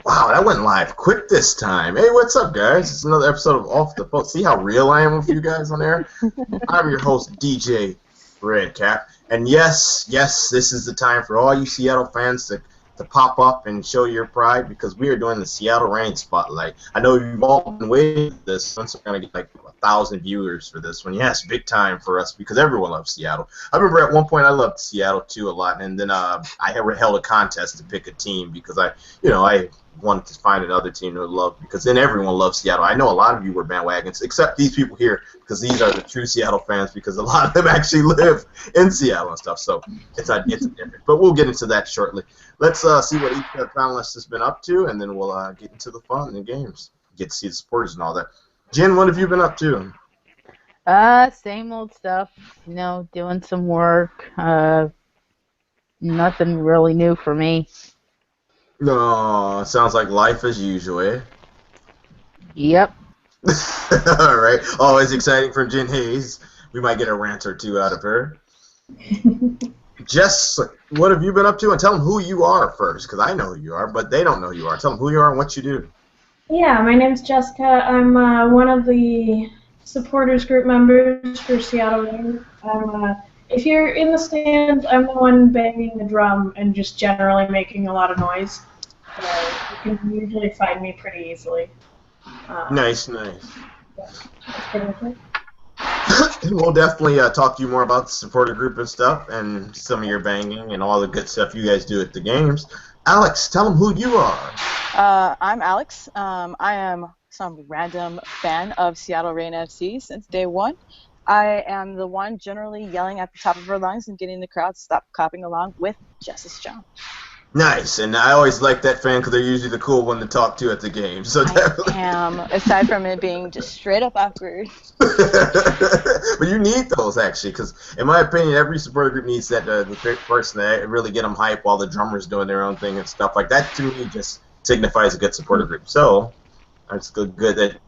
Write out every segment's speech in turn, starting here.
Wow, that went live quick this time. Hey, what's up, guys? It's another episode of Off the Post. See how real I am with you guys on air? I'm your host, DJ Redcap. And yes, this is the time for all you Seattle fans to pop up and show your pride because we are doing the Seattle Rain Spotlight. I know you've all been waiting for this one, so we're going to get like 1,000 viewers for this one. Yes, big time for us because everyone loves Seattle. I remember at one point I loved Seattle too a lot, and then I held a contest to pick a team because I wanted to find another team to love because then everyone loves Seattle. I know a lot of you were bandwagons, except these people here because these are the true Seattle fans because a lot of them actually live in Seattle and stuff. So it's different. But we'll get into that shortly. Let's see what each panelist has been up to, and then we'll get into the fun and the games. Get to see the supporters and all that. Jen, what have you been up to? Same old stuff. Doing some work. Nothing really new for me. No, sounds like life as usual, eh? Yep. All right. Always exciting from Jen Hayes. We might get a rant or two out of her. Jess, what have you been up to? And tell them who you are first, because I know who you are, but they don't know who you are. Tell them who you are and what you do. Yeah, my name's Jessica. I'm one of the supporters group members for Seattle Rain. If you're in the stands, I'm the one banging the drum and just generally making a lot of noise. So you can usually find me pretty easily. Nice. Yeah, that's pretty much it. We'll definitely talk to you more about the supporter group and stuff and some of your banging and all the good stuff you guys do at the games. Alex, tell them who you are. I'm Alex. I am some random fan of Seattle Rain FC since day one. I am the one generally yelling at the top of our lungs and getting the crowd to stop clapping along with Justice John. Nice, and I always like that fan because they're usually the cool one to talk to at the game. So definitely. I am, aside from it being just straight up awkward. But you need those actually, because in my opinion, every supporter group needs that the person that really get them hype while the drummer's doing their own thing and stuff like that. To me, just signifies a good supporter group. So it's good that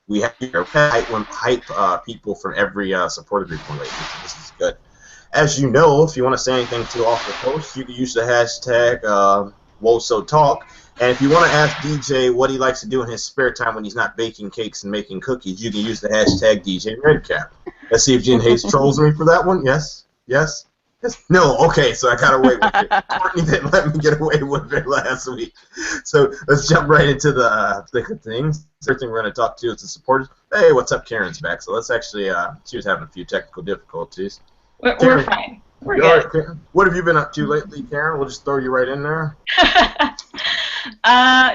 we have hype people from every supporter group lately. So this is good. As you know, if you want to say anything to Off the Post, you can use the hashtag WoSoTalk. And if you want to ask DJ what he likes to do in his spare time when he's not baking cakes and making cookies, you can use the hashtag DJ Redcap. Let's see if Jen Hayes trolls me for that one. Yes? No? Okay, so I got away with it. Courtney didn't let me get away with it last week. So let's jump right into the thick of things. The first thing we're going to talk to is the supporters. Hey, what's up? Karen's back. So let's actually, she was having a few technical difficulties. We're fine. We're good. Right, what have you been up to lately, Karen? We'll just throw you right in there.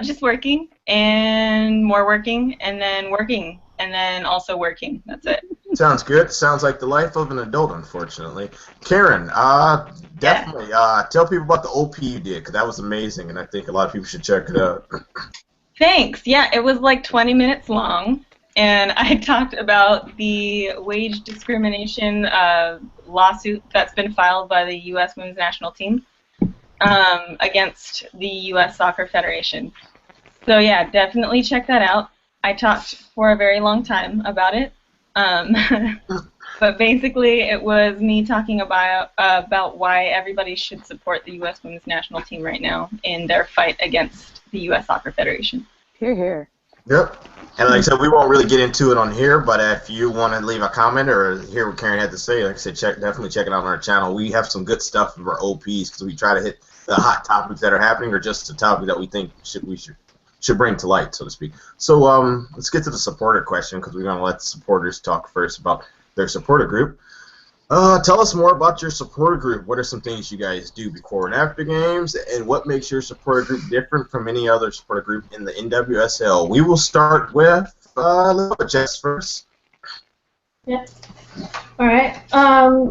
Just working and more working and then also working. That's it. Sounds good. Sounds like the life of an adult, unfortunately. Karen, definitely tell people about the OP you did because that was amazing, and I think a lot of people should check it out. Thanks. Yeah, it was like 20 minutes long, and I talked about the wage discrimination lawsuit that's been filed by the U.S. Women's National Team against the U.S. Soccer Federation. So yeah, definitely check that out. I talked for a very long time about it, but basically it was me talking about why everybody should support the U.S. Women's National Team right now in their fight against the U.S. Soccer Federation. Hear, hear. Yep. And like I said, we won't really get into it on here, but if you want to leave a comment or hear what Karen had to say, like I said, definitely check it out on our channel. We have some good stuff for our OPs because we try to hit the hot topics that are happening or just the topic that we think we should bring to light, so to speak. So let's get to the supporter question because we're going to let the supporters talk first about their supporter group. Tell us more about your supporter group. What are some things you guys do before and after games, and what makes your supporter group different from any other supporter group in the NWSL? We will start with Jess first. Yeah. All right.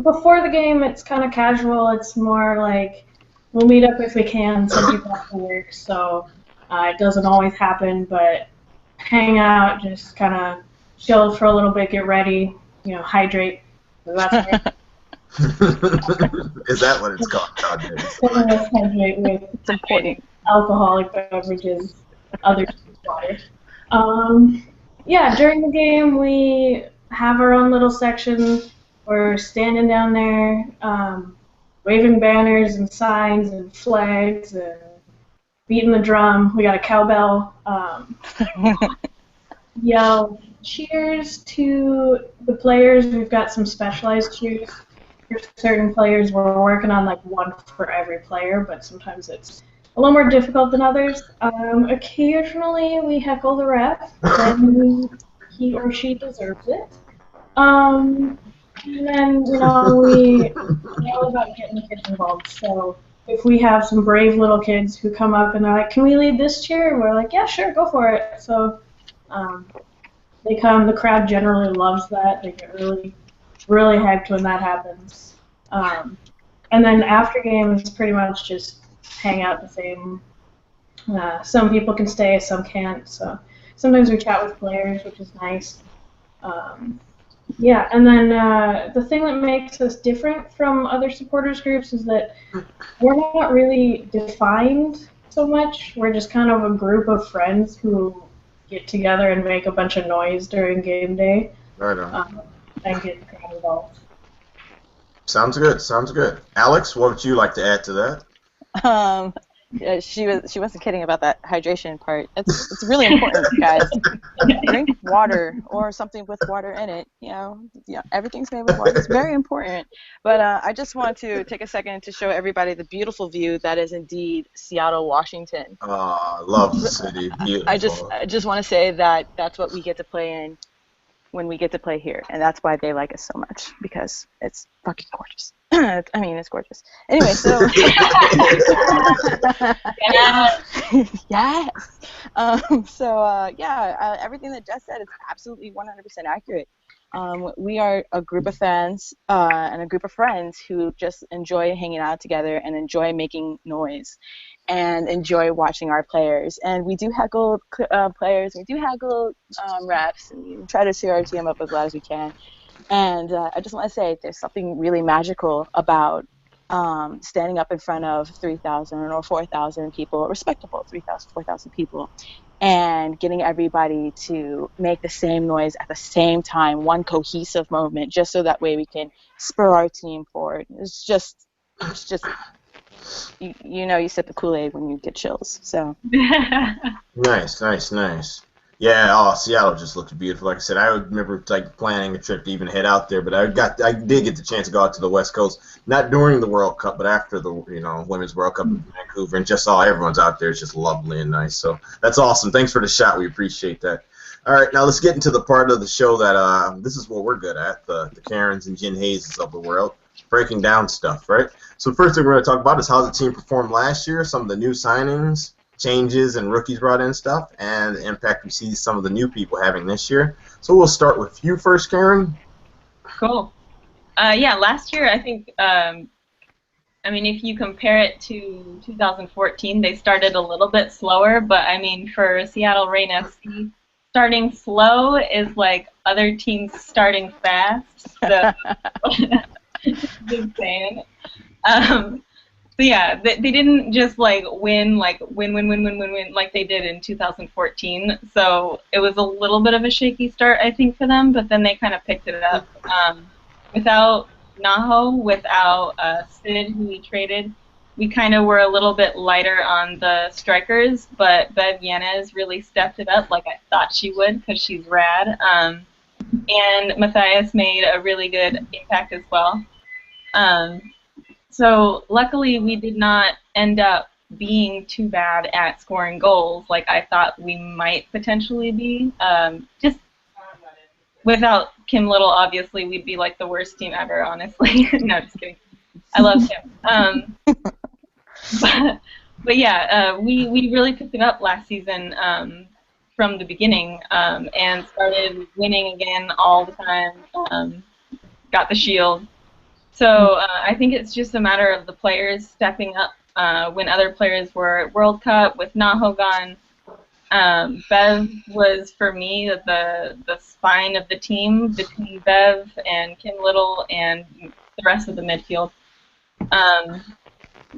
Before the game, it's kind of casual. It's more like we'll meet up if we can. Some people have to work, so it doesn't always happen. But hang out, just kind of chill for a little bit, get ready, hydrate. That's right. Is that what it's called? Hydrate with It's important. alcoholic beverages, other water. Yeah, during the game we have our own little section. We're standing down there, waving banners and signs and flags and beating the drum. We got a cowbell. Yell cheers to the players. We've got some specialized cheers for certain players. We're working on like one for every player, but sometimes it's a little more difficult than others. Occasionally we heckle the ref when he or she deserves it. And then, we yell about getting the kids involved. So if we have some brave little kids who come up and they're like, "Can we lead this cheer?" And we're like, "Yeah, sure, go for it." So they come. The crowd generally loves that. They get really, really hyped when that happens. And then after game is pretty much just hang out the same. Some people can stay, some can't. So sometimes we chat with players, which is nice. Yeah, and then the thing that makes us different from other supporters groups is that we're not really defined so much. We're just kind of a group of friends who get together and make a bunch of noise during game day. Right on. And get the crowd involved. Sounds good. Sounds good. Alex, what would you like to add to that? Yeah, she wasn't kidding about that hydration part. It's really important, guys. Drink water or something with water in it. Everything's made with water. It's very important. But I just want to take a second to show everybody the beautiful view that is indeed Seattle, Washington. Oh, love the city. Beautiful. I just want to say that that's what we get to play in when we get to play here, and that's why they like us so much, because it's fucking gorgeous. I mean, it's gorgeous. Anyway, so yes. Everything that Jess said is absolutely 100% accurate. We are a group of fans and a group of friends who just enjoy hanging out together and enjoy making noise and enjoy watching our players. And we do heckle players, we do heckle refs, and we try to cheer our team up as loud as we can. And I just want to say there's something really magical about standing up in front of 3,000 or 4,000 people, respectable 3,000, 4,000 people, and getting everybody to make the same noise at the same time, one cohesive movement, just so that way we can spur our team forward. It's just you sip the Kool-Aid when you get chills. So Nice. Yeah, Seattle just looks beautiful. Like I said, I remember planning a trip to even head out there, but I did get the chance to go out to the West Coast, not during the World Cup, but after the Women's World Cup in Vancouver, and just saw everyone's out there. It's just lovely and nice. So that's awesome. Thanks for the shot. We appreciate that. All right, now let's get into the part of the show that this is what we're good at, the Karens and Jen Hayes of the world, breaking down stuff, right? So the first thing we're going to talk about is how the team performed last year, some of the new signings, changes, and rookies brought in stuff, and the impact we see some of the new people having this year. So we'll start with you first, Karen. Cool. Last year I think, if you compare it to 2014, they started a little bit slower, but for Seattle Reign FC, starting slow is like other teams starting fast. So just saying. They didn't just win like they did in 2014. So it was a little bit of a shaky start, I think, for them, but then they kind of picked it up. Without Naho, without Sid, who we traded, we kind of were a little bit lighter on the strikers, but Bev Yanez really stepped it up like I thought she would, because she's rad. And Matthias made a really good impact as well. So luckily we did not end up being too bad at scoring goals like I thought we might potentially be. Just without Kim Little, obviously, we'd be like the worst team ever, honestly. No, just kidding. I love Kim. We really picked it up last season from the beginning and started winning again all the time. Got the shield. So I think it's just a matter of the players stepping up when other players were at World Cup with Naho gone. Bev was, for me, the spine of the team between Bev and Kim Little and the rest of the midfield.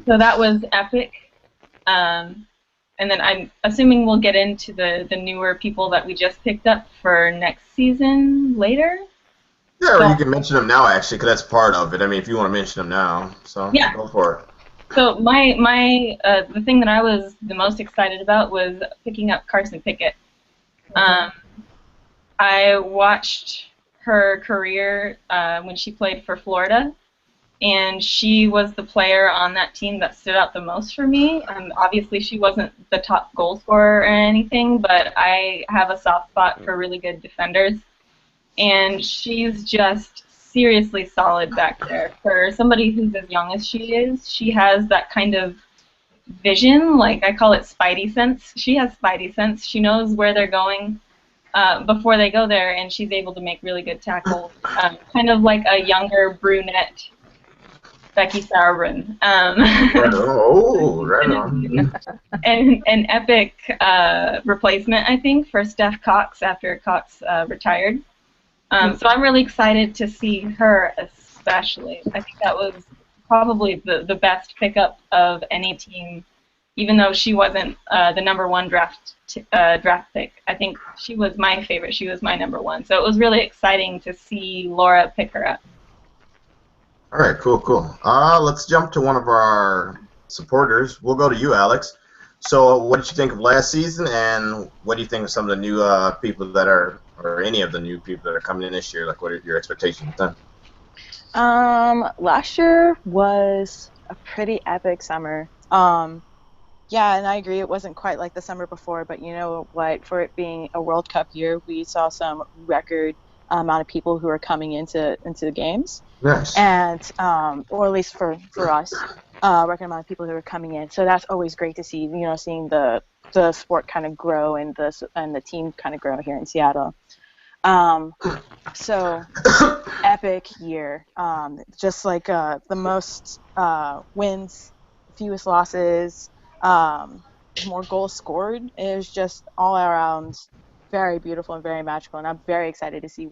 So that was epic. And then I'm assuming we'll get into the newer people that we just picked up for next season later. Yeah, or you can mention them now, actually, because that's part of it. If you want to mention them now, so yeah. Go for it. So the thing that I was the most excited about was picking up Carson Pickett. Um, I watched her career when she played for Florida, and she was the player on that team that stood out the most for me. Obviously, she wasn't the top goal scorer or anything, but I have a soft spot for really good defenders, and she's just seriously solid back there. For somebody who's as young as she is, she has that kind of vision, like I call it spidey sense. She has spidey sense. She knows where they're going before they go there, and she's able to make really good tackles, kind of like a younger brunette Becky Sauerbrunn. Right on. And an epic replacement, I think, for Steph Cox after Cox retired. So I'm really excited to see her especially. I think that was probably the best pickup of any team, even though she wasn't the number one draft pick. I think she was my favorite. She was my number one. So it was really exciting to see Laura pick her up. All right, cool. Let's jump to one of our supporters. We'll go to you, Alex. So, what did you think of last season, and what do you think of some of the new people that are, or any of the new people that are coming in this year? Like, what are your expectations then? Last year was a pretty epic summer. Yeah, and I agree, it wasn't quite like the summer before, but you know what? For it being a World Cup year, we saw some record amount of people who are coming into the games. Nice. And or at least for us, record amount of people who are coming in. So that's always great to see. You know, seeing the sport kind of grow and the team kind of grow here in Seattle. So epic year. Just like the most wins, fewest losses, more goals scored. It was just all around very beautiful and very magical, and I'm very excited to see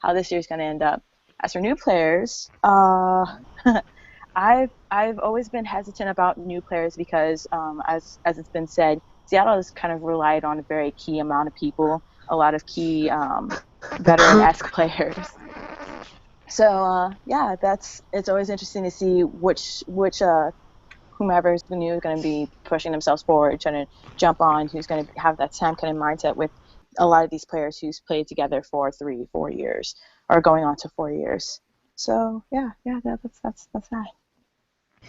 how this year's going to end up. As for new players, I've always been hesitant about new players because, as it's been said, Seattle has kind of relied on a very key amount of people, a lot of key veteran-esque players. So yeah, it's always interesting to see which whomever's the new is going to be pushing themselves forward, trying to jump on, who's going to have that same kind of mindset with a lot of these players who's played together for 3-4 years or going on to 4 years. So yeah, that's that.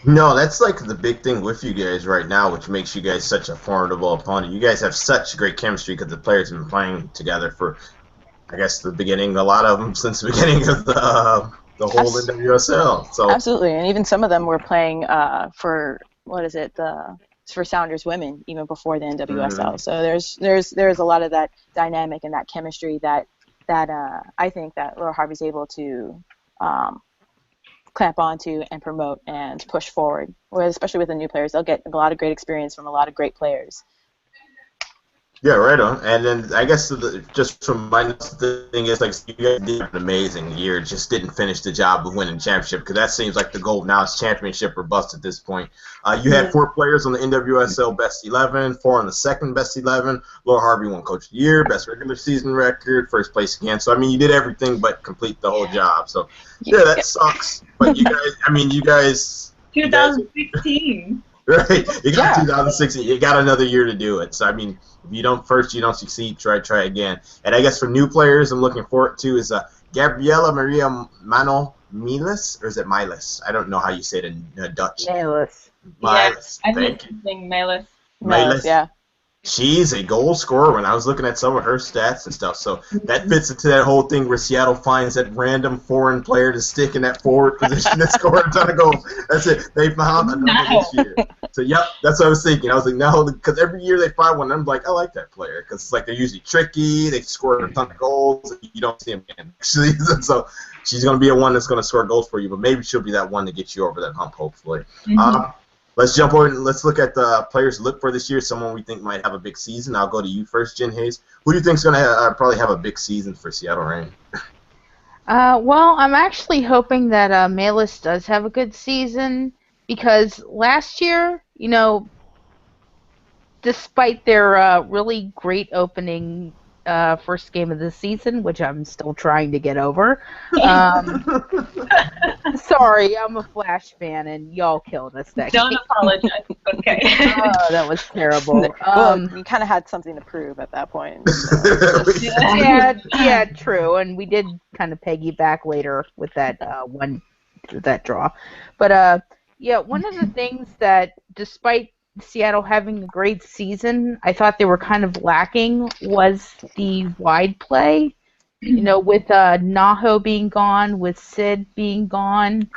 No, that's like the big thing with you guys right now, which makes you guys such a formidable opponent. You guys have such great chemistry because the players have been playing together for, I guess, the beginning. A lot of them since the beginning of the whole NWSL. So absolutely, and even some of them were playing for for Sounders Women even before the NWSL. So there's a lot of that dynamic and that chemistry that I think that Laura Harvey's able to clamp onto and promote and push forward. Especially with the new players, they'll get a lot of great experience from a lot of great players. Yeah, right on. And then I guess just from my thing is, like, you guys did an amazing year, just didn't finish the job of winning championship, because that seems like the goal now is championship or bust at this point. You had 4 players on the NWSL Best 11, 4 on the second Best 11. Laura Harvey won Coach of the Year, Best Regular Season record, first place again. So, I mean, you did everything but complete the whole job. So, yeah, that sucks. But you guys, 2016. Right, you got 2016. You got another year to do it. So, I mean, if you don't succeed, try again. And I guess for new players, I'm looking forward to is Gabriela Maria Mano Miles, or is it Miles? I don't know how you say it in Dutch. Miles. Miles. Yeah, I think Miles. Miles, yeah. She's a goal scorer when I was looking at some of her stats and stuff. So that fits into that whole thing where Seattle finds that random foreign player to stick in that forward position and score a ton of goals. That's it. They found another this year. So, yep, that's what I was thinking. I was like, no, because every year they find one, and I'm like, I like that player because it's like they're usually tricky. They score a ton of goals. You don't see them again next season. So she's going to be a one that's going to score goals for you, but maybe she'll be that one to get you over that hump, hopefully. Let's jump over and let's look at the players to look for this year. Someone we think might have a big season. I'll go to you first, Jen Hayes. Who do you think is going to probably have a big season for Seattle Reign? Well, I'm actually hoping that Melis does have a good season because last year, you know, despite their really great opening first game of the season, which I'm still trying to get over. Sorry, I'm a Flash fan, and y'all killed us that Don't game. apologize. It's okay. Oh, that was terrible. Well, you kind of had something to prove at that point. So. Yeah, true. And we did kind of piggyback later with that that draw. But yeah, one of the things that, despite Seattle having a great season, I thought they were kind of lacking was the wide play. You know, with Naho being gone, with Sid being gone,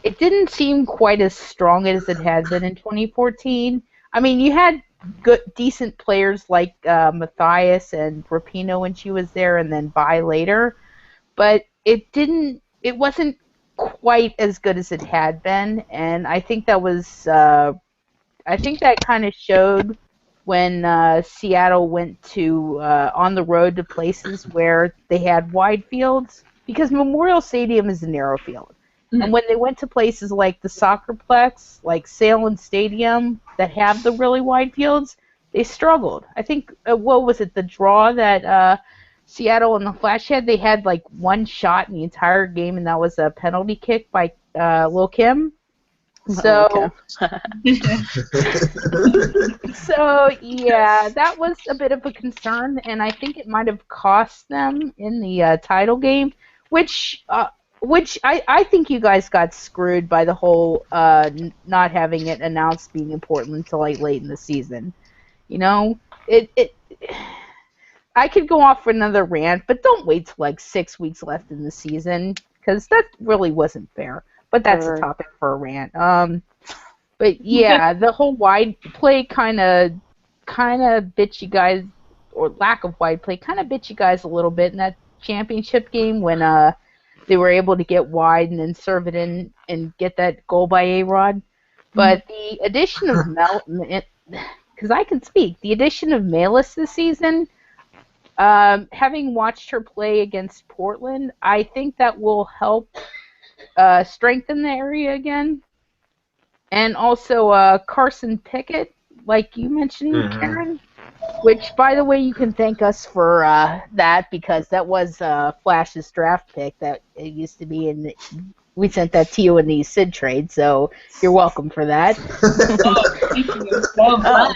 it didn't seem quite as strong as it had been in 2014. I mean, you had decent players like Matthias and Rapinoe when she was there, and then Bai later, but it wasn't quite as good as it had been, and I think that kind of showed when Seattle went to on the road to places where they had wide fields, because Memorial Stadium is a narrow field. And when they went to places like the Soccerplex, like Salem Stadium, that have the really wide fields, they struggled. I think, what was it, the draw that Seattle and the Flash had? They had like one shot in the entire game, and that was a penalty kick by Lil Kim. So, so yeah, that was a bit of a concern, and I think it might have cost them in the title game, which I think you guys got screwed by the whole not having it announced being in Portland until like late in the season. You know, I could go off for another rant, but don't wait till like 6 weeks left in the season, because that really wasn't fair. But that's a topic for a rant. But yeah, the whole wide play kind of bit you guys, or lack of wide play kind of bit you guys a little bit in that championship game when they were able to get wide and then serve it in and get that goal by A-Rod. But the addition of because I can speak, the addition of Melis this season, having watched her play against Portland, I think that will help strengthen the area again. And also Carson Pickett, like you mentioned, Karen, which, by the way, you can thank us for that, because that was Flash's draft pick that it used to be we sent that to you in the Sid trade, so you're welcome for that. Thank you so much.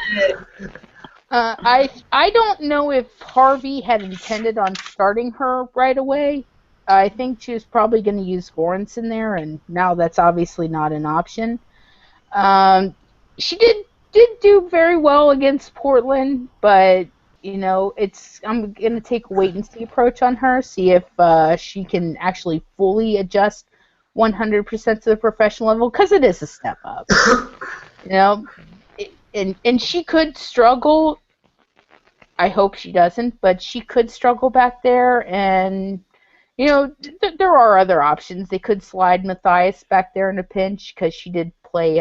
I don't know if Harvey had intended on starting her right away. I think she was probably going to use Goranson there, and now that's obviously not an option. She did do very well against Portland, but you know, I'm going to take a wait and see approach on her, see if she can actually fully adjust 100% to the professional level, because it is a step up. You know, and she could struggle. I hope she doesn't, but she could struggle back there, and you know, there are other options. They could slide Matthias back there in a pinch, because she did play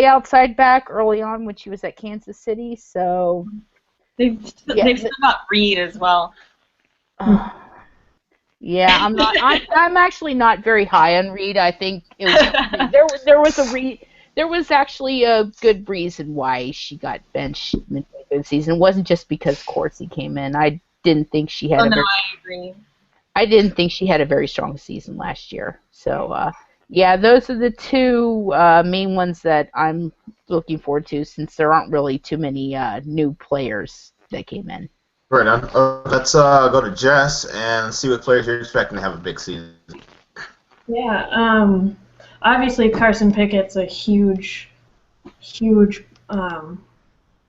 outside back early on when she was at Kansas City. So they've still got Reed as well. Yeah, I'm actually not very high on Reed. I think there was actually a good reason why she got benched midway through the season. It wasn't just because Corsi came in. I didn't think she had. I agree. I didn't think she had a very strong season last year. So yeah, those are the two main ones that I'm looking forward to, since there aren't really too many new players that came in. Right on. Let's go to Jess and see what players you're expecting to have a big season. Yeah, obviously Carson Pickett's a huge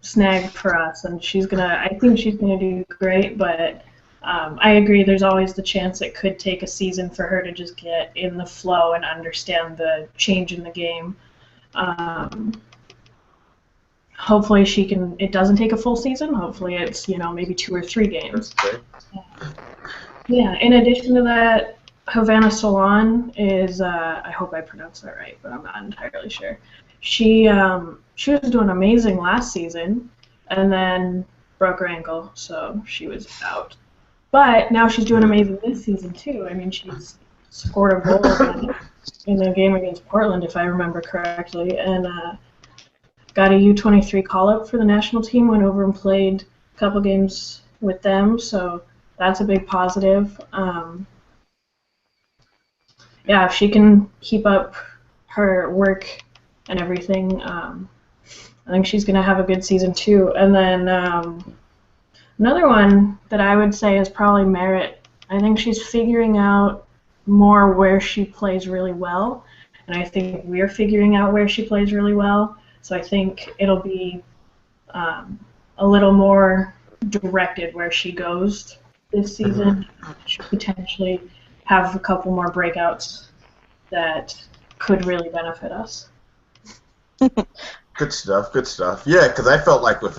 snag for us, and I think she's gonna do great, but I agree, there's always the chance it could take a season for her to just get in the flow and understand the change in the game. Hopefully it doesn't take a full season. Hopefully it's, maybe 2 or 3 games. Yeah, in addition to that, Havana Solon is, I hope I pronounced that right, but I'm not entirely sure. She was doing amazing last season, and then broke her ankle, so she was out. But now she's doing amazing this season too. I mean, she's scored a goal in the game against Portland, if I remember correctly, and got a U23 call-up for the national team, went over and played a couple games with them, so that's a big positive. Yeah, if she can keep up her work and everything, I think she's going to have a good season too. And then another one that I would say is probably Merritt. I think she's figuring out more where she plays really well, and I think we're figuring out where she plays really well. So I think it'll be a little more directed where she goes this season. She could potentially have a couple more breakouts that could really benefit us. Good stuff. Good stuff. Yeah, because I felt like with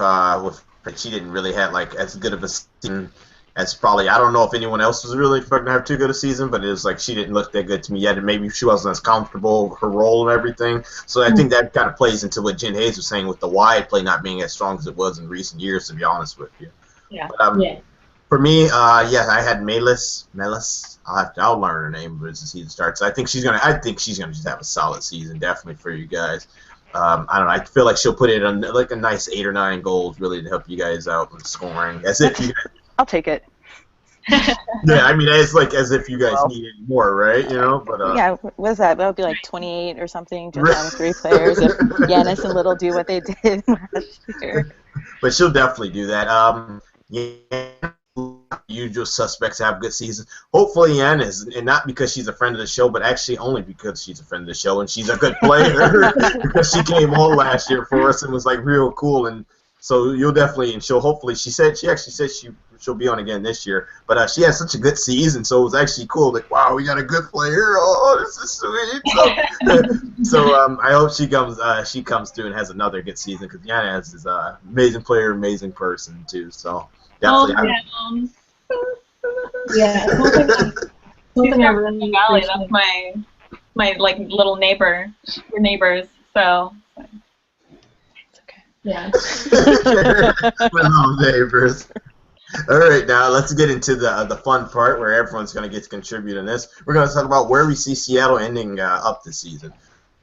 she didn't really have like as good of a season as probably, I don't know if anyone else was really expecting to have too good a season, but it was like she didn't look that good to me yet, and maybe she wasn't as comfortable with her role and everything. So I think that kind of plays into what Jen Hayes was saying with the wide play not being as strong as it was in recent years, to be honest with you. Yeah. But, for me, I had Melis. I'll learn her name as the season starts. I think she's gonna just have a solid season, definitely for you guys. I don't know. I feel like she'll put it on like a nice 8 or 9 goals, really, to help you guys out with scoring. As if you guys, I'll take it. yeah, I mean, it's like as if you guys needed more, right? You know, but yeah, what is that? That would be like 28 or something, just having 3 players if Yanis and Little do what they did last year. But she'll definitely do that. Usual suspects have good seasons. Hopefully, Ann is, and not because she's a friend of the show, but actually only because she's a friend of the show and she's a good player because she came on last year for us and was like real cool. And so you'll definitely, and she'll hopefully, she actually said she'll be on again this year. But she had such a good season, so it was actually cool. Like, wow, we got a good player. Oh, this is sweet. So I hope she comes through and has another good season because Yana is an amazing player, amazing person too. So definitely. Yeah, something I really Valley. That's my like little neighbor. We're neighbors, so. It's okay. Yeah. We're little neighbors. All right, now let's get into the fun part where everyone's going to get to contribute in this. We're going to talk about where we see Seattle ending up this season.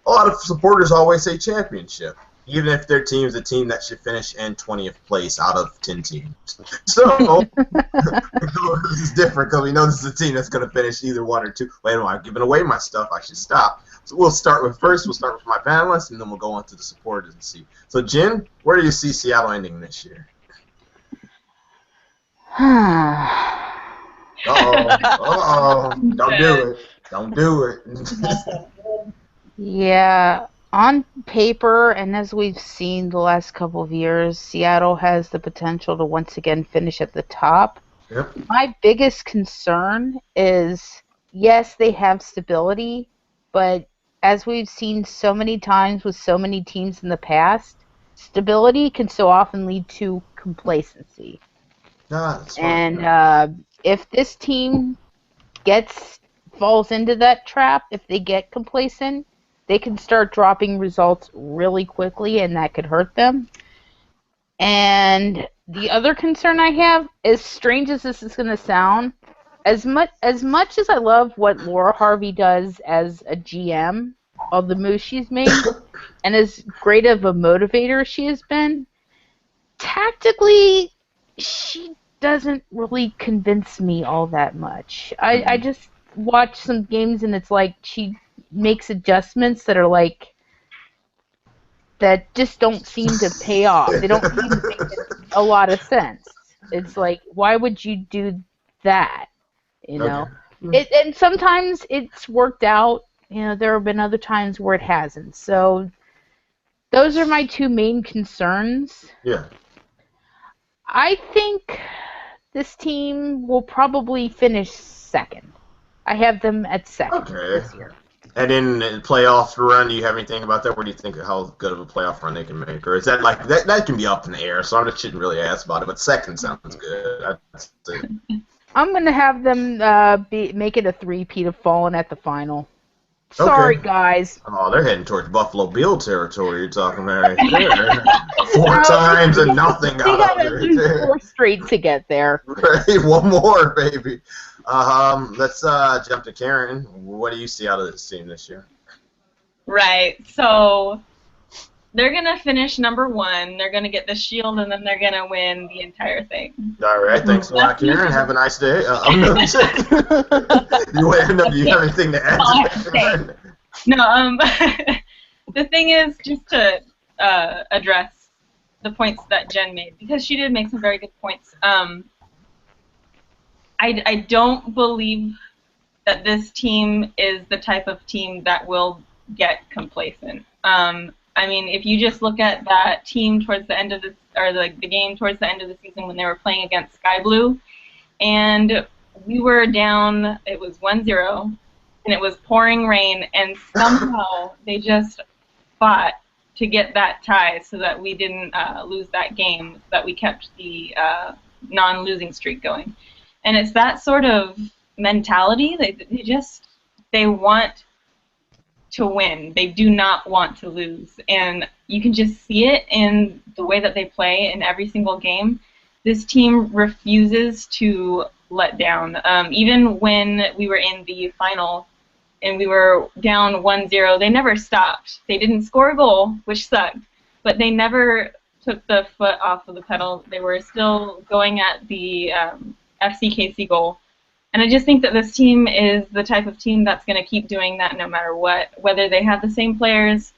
A lot of supporters always say championship, even if their team is a team that should finish in 20th place out of 10 teams. So, this is different because we know this is a team that's going to finish either 1 or 2. Wait, I'm giving away my stuff. I should stop. So we'll start with my panelists, and then we'll go on to the supporters and see. So, Jen, where do you see Seattle ending this year? Don't do it. Don't do it. Yeah, on paper, and as we've seen the last couple of years, Seattle has the potential to once again finish at the top. Yep. My biggest concern is, yes, they have stability, but as we've seen so many times with so many teams in the past, stability can so often lead to complacency. That's And if this team falls into that trap, if they get complacent, they can start dropping results really quickly, and that could hurt them. And the other concern I have, as strange as this is going to sound, as much as I love what Laura Harvey does as a GM, all the moves she's made, and as great of a motivator she has been, tactically, she doesn't really convince me all that much. I just watch some games, and it's like she makes adjustments that are like that just don't seem to pay off. They don't seem to make a lot of sense. It's like, why would you do that? You know, and sometimes it's worked out. You know, there have been other times where it hasn't. So those are my 2 main concerns. Yeah. I think this team will probably finish second. I have them at second this year. And in the playoff run, do you have anything about that? What do you think, how good of a playoff run they can make? Or is that like, that can be up in the air, so I shouldn't really ask about it, but second sounds good. I'm going to have them make it a 3-peat of falling at the final. Sorry, guys. Oh, they're heading towards Buffalo Bill territory you're talking about right there. 4 times and nothing They out got to of lose there. 4 straight to get there. Right, 1 more, baby. Let's jump to Karen. What do you see out of this team this year? Right. So they're gonna finish number 1. They're gonna get the shield, and then they're gonna win the entire thing. All right, thanks a lot, Karen. Have a nice day. No, do you have anything to add to that? No, the thing is, just to address the points that Jen made, because she did make some very good points. I don't believe that this team is the type of team that will get complacent. I mean, if you just look at that team towards the end of the game towards the end of the season when they were playing against Sky Blue, and we were down, it was 1-0, and it was pouring rain, and somehow they just fought to get that tie so that we didn't lose that game, so that we kept the non-losing streak going. And it's that sort of mentality. They want to win. They do not want to lose. And you can just see it in the way that they play in every single game. This team refuses to let down. Even when we were in the final and we were down 1-0, they never stopped. They didn't score a goal, which sucked, but they never took the foot off of the pedal. They were still going at the FCKC goal. And I just think that this team is the type of team that's going to keep doing that no matter what, whether they have the same players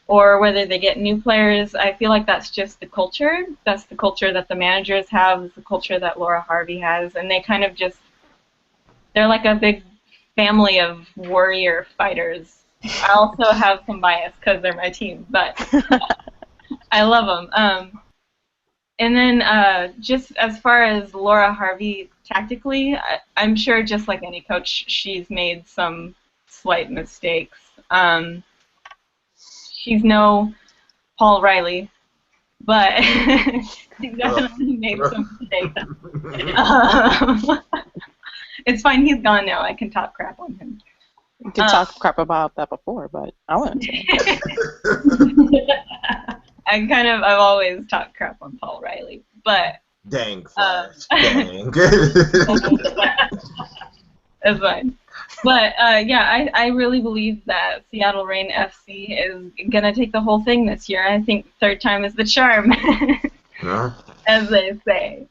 or whether they get new players. I feel like that's just the culture. That's the culture that the managers have. It's the culture that Laura Harvey has. And they kind of just, they're like a big family of warrior fighters. I also have some bias because they're my team, but I love them. And then just as far as Laura Harvey tactically, I'm sure just like any coach, she's made some slight mistakes. She's no Paul Riley, but she definitely made some mistakes. It's fine, he's gone now. I can talk crap on him. You could talk crap about that before, but I wouldn't. I've always talked crap on Paul Riley, but dang, Flash, dang. That's fine. But yeah, I really believe that Seattle Reign FC is gonna take the whole thing this year. I think third time is the charm, as they say.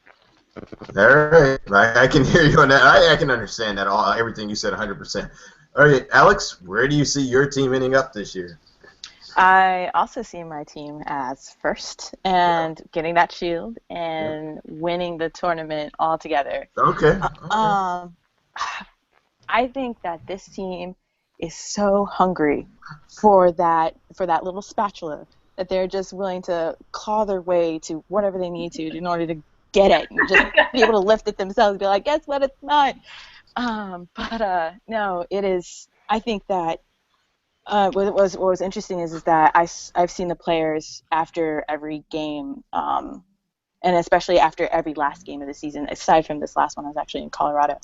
All right, I can hear you on that. I can understand that everything you said 100%. All right, Alex, where do you see your team ending up this year? I also see my team as first and getting that shield and winning the tournament altogether. Okay. I think that this team is so hungry for that little spatula that they're just willing to claw their way to whatever they need to in order to get it and just be able to lift it themselves and be like, guess what, it's not. No, it is. I think that what was interesting is that I've seen the players after every game, and especially after every last game of the season, aside from this last one. I was actually in Colorado,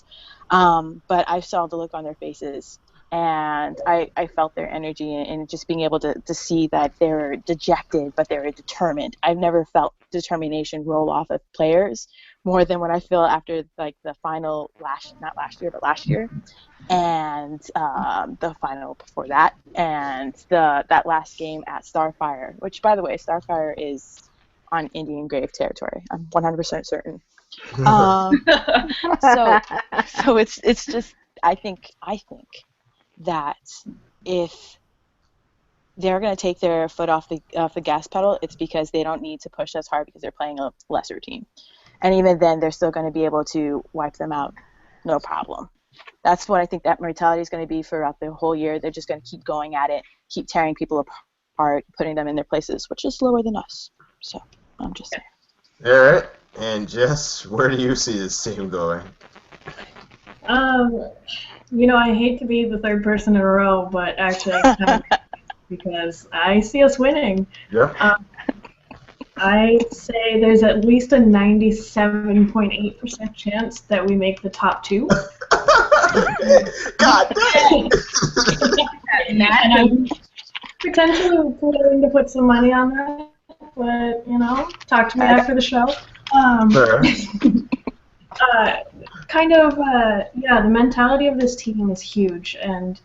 but I saw the look on their faces, and I felt their energy, and just being able to see that they're dejected, but they're determined. I've never felt determination roll off of players more than what I feel after like the final last year, and the final before that, and that last game at Starfire, which, by the way, Starfire is on Indian Grave territory. I'm 100% certain. So it's just I think that if they're going to take their foot off the gas pedal, it's because they don't need to push as hard because they're playing a lesser team. And even then, they're still going to be able to wipe them out, no problem. That's what I think that mentality is going to be throughout the whole year. They're just going to keep going at it, keep tearing people apart, putting them in their places, which is slower than us. So I'm just saying. All right. And Jess, where do you see this team going? I hate to be the third person in a row, but actually I kind of because I see us winning. Yeah. I say there's at least a 97.8% chance that we make the top 2. God dang! And I'm potentially willing to put some money on that, but, talk to me after the show. The mentality of this team is huge, and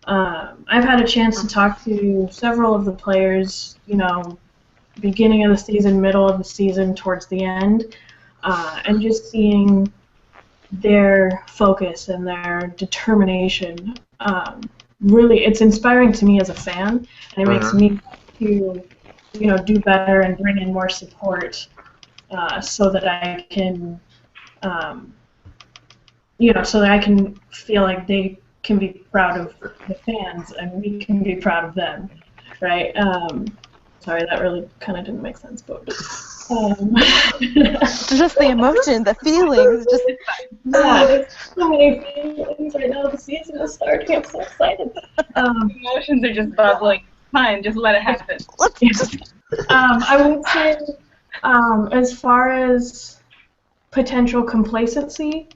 I've had a chance to talk to several of the players, beginning of the season, middle of the season, towards the end, and just seeing their focus and their determination. Really, it's inspiring to me as a fan, and it makes me to, do better and bring in more support, so that I can, so that I can feel like they can be proud of the fans and we can be proud of them, right? Sorry, that really kind of didn't make sense, but just the emotion, the feelings, just there's so many feelings right now. The season is starting. I'm so excited. Emotions are just bubbling. Fine, just let it happen. I would say, as far as potential complacency,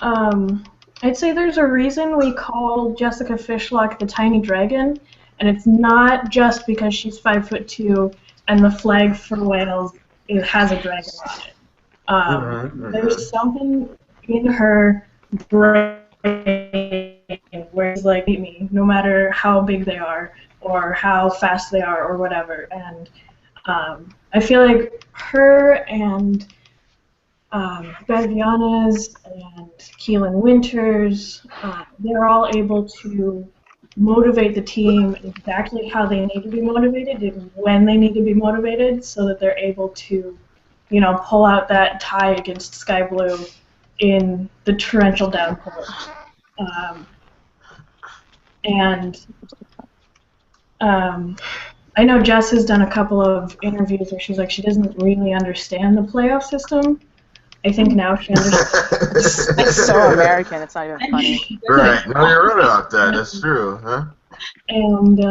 I'd say there's a reason we call Jessica Fishlock the Tiny Dragon, and it's not just because she's 5'2" and the flag for Wales has a dragon on it. There's something in her brain where it's like, beat me, no matter how big they are or how fast they are or whatever. And I feel like her and Bev Yanez and Keelan Winters, they're all able to motivate the team exactly how they need to be motivated and when they need to be motivated so that they're able to, pull out that tie against Sky Blue in the torrential downpour. I know Jess has done a couple of interviews where she's like, she doesn't really understand the playoff system. I think now she understands. It's so American, it's not even funny. Right, no, you're right about that. That's true, huh? And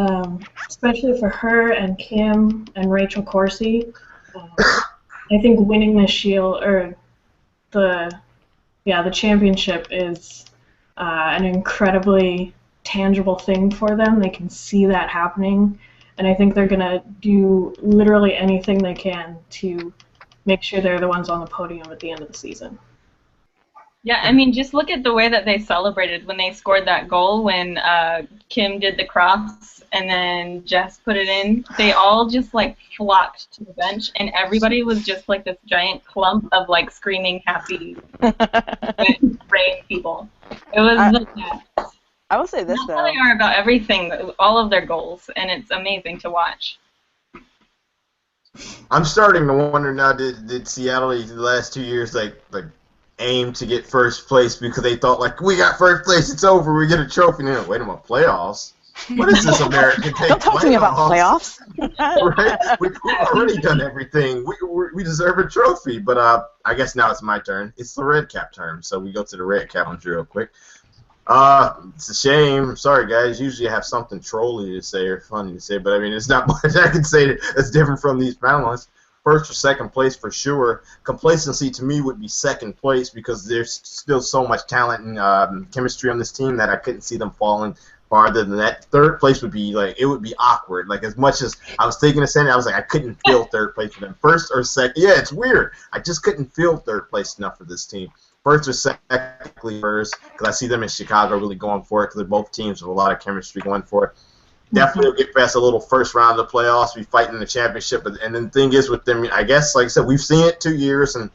especially for her and Kim and Rachel Corsi, I think winning the Shield or the championship is an incredibly tangible thing for them. They can see that happening, and I think they're gonna do literally anything they can to make sure they're the ones on the podium at the end of the season. Yeah, I mean, just look at the way that they celebrated when they scored that goal when Kim did the cross and then Jess put it in. They all just, flocked to the bench, and everybody was just, this giant clump of, screaming, happy, brave people. It was the best. I will say this, though. They are about everything, all of their goals, and it's amazing to watch. I'm starting to wonder now, did Seattle the last 2 years aim to get first place because they thought we got first place, it's over, we get a trophy. And wait a minute, playoffs? What is this American thing? Don't talk to me about playoffs. Right? We've already done everything. We deserve a trophy. But I guess now it's my turn. It's the Red Cap turn, so we go to the Red Cap ones real quick. It's a shame. I'm sorry, guys. Usually I have something trolly to say or funny to say, but I mean, it's not much I can say that's different from these panelists. First or second place for sure. Complacency to me would be second place because there's still so much talent and chemistry on this team that I couldn't see them falling farther than that. Third place would be it would be awkward. As much as I was thinking of saying it, I was I couldn't feel third place for them. First or second, yeah, it's weird. I just couldn't feel third place enough for this team. First or second, first, because I see them in Chicago really going for it because they're both teams with a lot of chemistry going for it. Definitely will get past a little first round of the playoffs, be fighting the championship. And then the thing is with them, I guess, like I said, we've seen it 2 years, and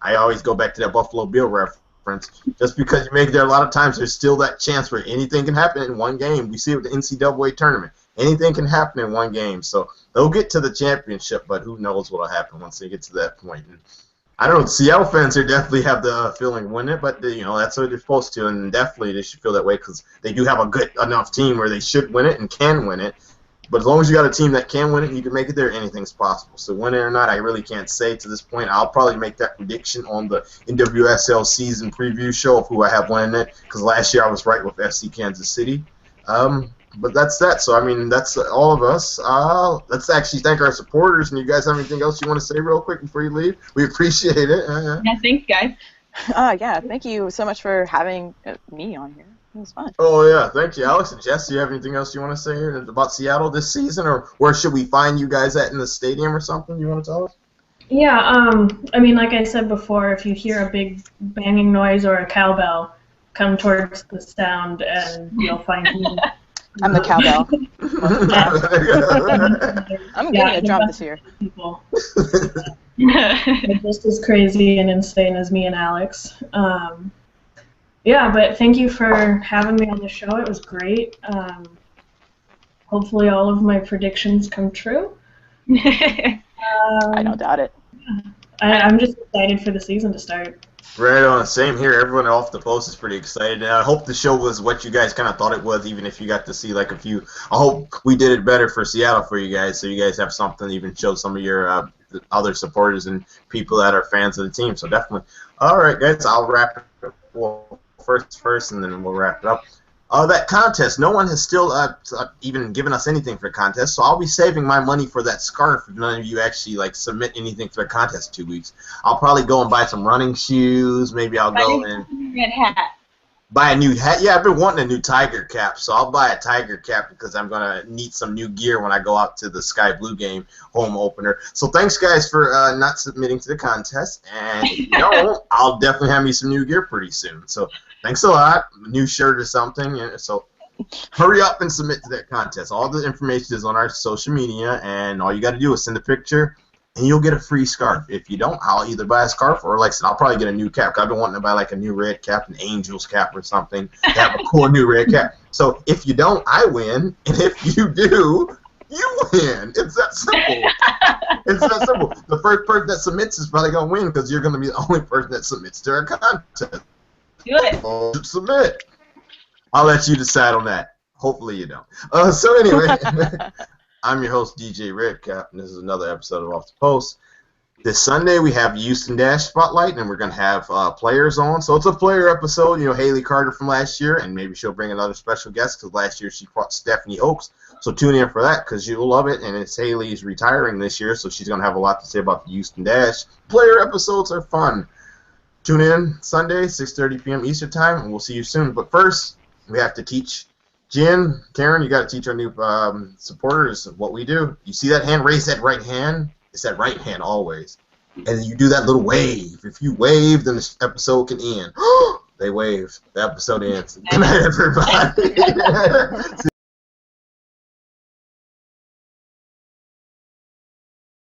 I always go back to that Buffalo Bill reference. Just because you make it there a lot of times, there's still that chance where anything can happen in one game. We see it with the NCAA tournament. Anything can happen in one game. So they'll get to the championship, but who knows what will happen once they get to that point. And I don't know. Seattle fans here definitely have the feeling win it, but that's what they're supposed to, and definitely they should feel that way because they do have a good enough team where they should win it and can win it. But as long as you got a team that can win it, you can make it there. Anything's possible. So win it or not, I really can't say to this point. I'll probably make that prediction on the NWSL season preview show of who I have winning it because last year I was right with FC Kansas City. But that's that. So, I mean, that's all of us. Let's actually thank our supporters. And you guys have anything else you want to say real quick before you leave? We appreciate it. Yeah, thanks, guys. Yeah, thank you so much for having me on here. It was fun. Oh, yeah. Thank you, Alex. And Jess, do you have anything else you want to say here about Seattle this season? Or where should we find you guys at in the stadium or something you want to tell us? Yeah, I mean, like I said before, if you hear a big banging noise or a cowbell, come towards the sound and you'll find me. I'm the cowbell. I'm getting a drum this year. People. They're just as crazy and insane as me and Alex. Yeah, but thank you for having me on the show. It was great. Hopefully all of my predictions come true. I don't doubt it. I'm just excited for the season to start. Right on. Same here. Everyone off the post is pretty excited. And I hope the show was what you guys kind of thought it was, even if you got to see like a few. I hope we did it better for Seattle for you guys, so you guys have something to even show some of your other supporters and people that are fans of the team. So definitely. All right, guys. I'll wrap it up. Well, first, and then we'll wrap it up. That contest, no one has still even given us anything for the contest, so I'll be saving my money for that scarf if none of you actually like submit anything for the contest in 2 weeks. I'll probably go and buy some running shoes. Maybe I'll go and red hat. buy a new hat. Yeah, I've been wanting a new tiger cap, so I'll buy a tiger cap because I'm going to need some new gear when I go out to the Sky Blue game home opener. So thanks, guys, for not submitting to the contest. And if you don't, I'll definitely have me some new gear pretty soon. So thanks a lot. A new shirt or something. So hurry up and submit to that contest. All the information is on our social media, and all you got to do is send a picture, and you'll get a free scarf. If you don't, I'll either buy a scarf or, like I said, I'll probably get a new cap. I've been wanting to buy like a new red cap, an Angels cap or something, to have a cool new red cap. So if you don't, I win, and if you do, you win. It's that simple. It's that simple. The first person that submits is probably going to win because you're going to be the only person that submits to our contest. Do it. So submit. I'll let you decide on that. Hopefully you don't. So anyway, I'm your host, DJ Redcap, and this is another episode of Off the Post. This Sunday we have Houston Dash Spotlight, and we're going to have players on. So it's a player episode. You know, Haley Carter from last year, and maybe she'll bring another special guest because last year she fought Stephanie Oakes. So tune in for that because you'll love it, and it's Haley's retiring this year, so she's going to have a lot to say about the Houston Dash. Player episodes are fun. Tune in Sunday, 6:30 p.m. Eastern Time, and we'll see you soon. But first, we have to teach Jen, Karen, you got to teach our new supporters what we do. You see that hand? Raise that right hand. It's that right hand always. And you do that little wave. If you wave, then the episode can end. They wave. The episode ends. Good night, everybody.